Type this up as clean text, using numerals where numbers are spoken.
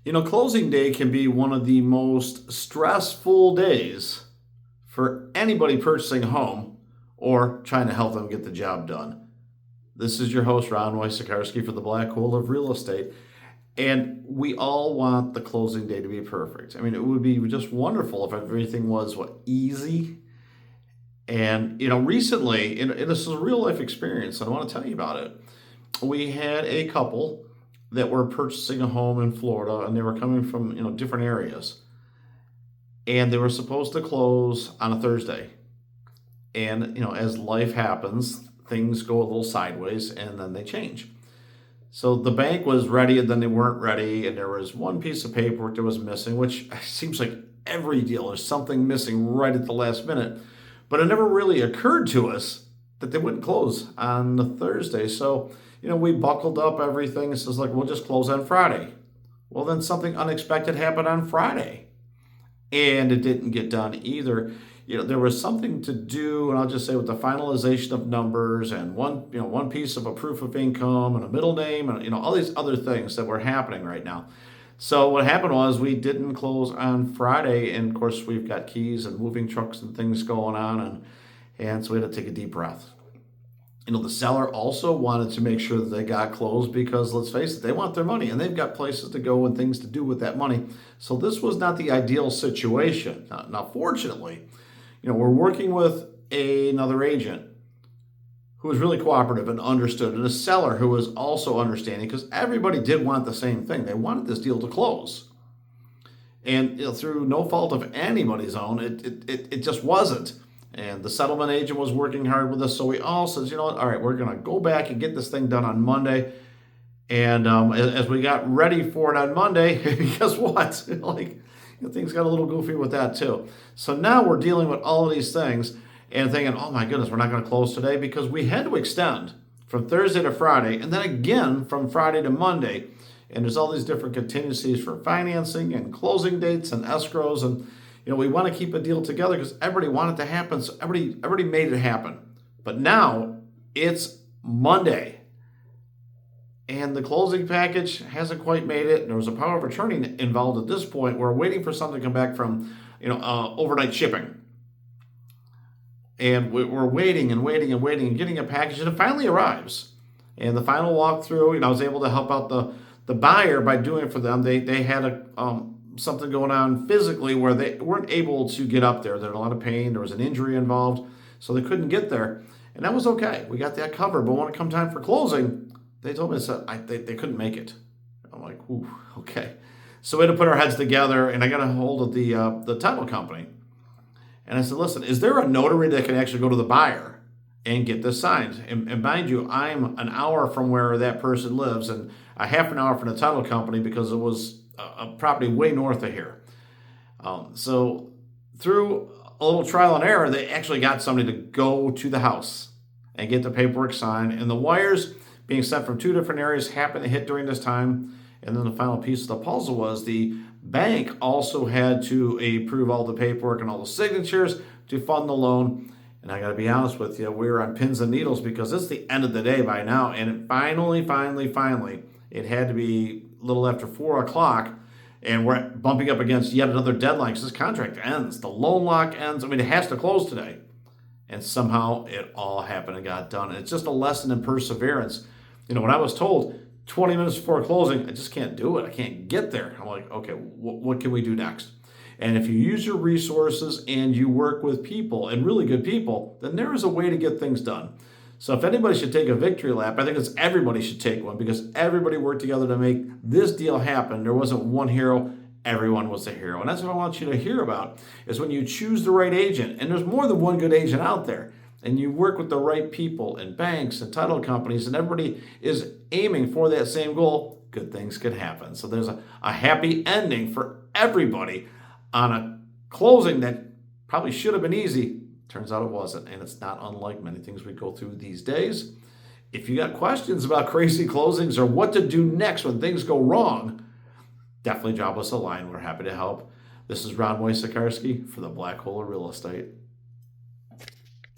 Closing day can be one of the most stressful days for anybody purchasing a home or trying to help them get the job done. This is your host, Ron Wojciechowski, for the Black Hole of Real Estate. And we all want the closing day to be perfect. I mean, it would be just wonderful if everything was easy. And recently, and this is a real life experience, and I want to tell you about it. We had a couple that were purchasing a home in Florida, and they were coming from different areas, and they were supposed to close on a Thursday. And as life happens, things go a little sideways, and then they change. So the bank was ready, and then they weren't ready, and there was one piece of paperwork that was missing, which seems like every deal there's something missing right at the last minute. But it never really occurred to us that they wouldn't close on the Thursday. So, we buckled up everything and says, we'll just close on Friday. Well, then something unexpected happened on Friday, and it didn't get done either. There was something to do, and I'll just say with the finalization of numbers and one piece of a proof of income and a middle name and all these other things that were happening right now. So what happened was we didn't close on Friday, and of course we've got keys and moving trucks and things going on, and so we had to take a deep breath. The seller also wanted to make sure that they got closed because, let's face it, they want their money and they've got places to go and things to do with that money. So this was not the ideal situation. Now fortunately, we're working with another agent who was really cooperative and understood, and a seller who was also understanding, because everybody did want the same thing. They wanted this deal to close. And through no fault of anybody's own, it just wasn't. And the settlement agent was working hard with us, so we all said, all right, we're going to go back and get this thing done on Monday. And as we got ready for it on Monday, guess what? Things got a little goofy with that too. So now we're dealing with all of these things and thinking, oh my goodness, we're not going to close today, because we had to extend from Thursday to Friday and then again from Friday to Monday. And there's all these different contingencies for financing and closing dates and escrows. And we want to keep a deal together because everybody wanted it to happen. So everybody made it happen. But now it's Monday, and the closing package hasn't quite made it. There was a power of attorney involved at this point. We're waiting for something to come back from overnight shipping. And we're waiting and waiting and waiting and getting a package, and it finally arrives. And the final walkthrough, I was able to help out the buyer by doing it for them. They had something going on physically where they weren't able to get up there. There was a lot of pain. There was an injury involved, so they couldn't get there. And that was okay. We got that covered. But when it come time for closing, they told me they couldn't make it. I'm like, ooh, okay. So we had to put our heads together, and I got a hold of the title company. And I said, listen, is there a notary that can actually go to the buyer and get this signed? And mind you, I'm an hour from where that person lives and a half an hour from the title company, because it was a property way north of here. So through a little trial and error, they actually got somebody to go to the house and get the paperwork signed. And the wires being sent from two different areas happened to hit during this time. And then the final piece of the puzzle was the bank also had to approve all the paperwork and all the signatures to fund the loan. And I got to be honest with you, we were on pins and needles because it's the end of the day by now. And it finally, it had to be a little after 4 o'clock. And we're bumping up against yet another deadline because this contract ends. The loan lock ends. I mean, it has to close today. And somehow it all happened and got done. And it's just a lesson in perseverance. When I was told 20 minutes before closing, I just can't do it. I can't get there. I'm like, okay, what can we do next? And if you use your resources and you work with people and really good people, then there is a way to get things done. So if anybody should take a victory lap, I think it's everybody should take one, because everybody worked together to make this deal happen. There wasn't one hero. Everyone was the hero. And that's what I want you to hear about, is when you choose the right agent, and there's more than one good agent out there, and you work with the right people and banks and title companies, and everybody is aiming for that same goal, good things can happen. So there's a happy ending for everybody on a closing that probably should have been easy. Turns out it wasn't, and it's not unlike many things we go through these days. If you got questions about crazy closings or what to do next when things go wrong, definitely drop us a line. We're happy to help. This is Ron Wojciechowski for the Black Hole of Real Estate.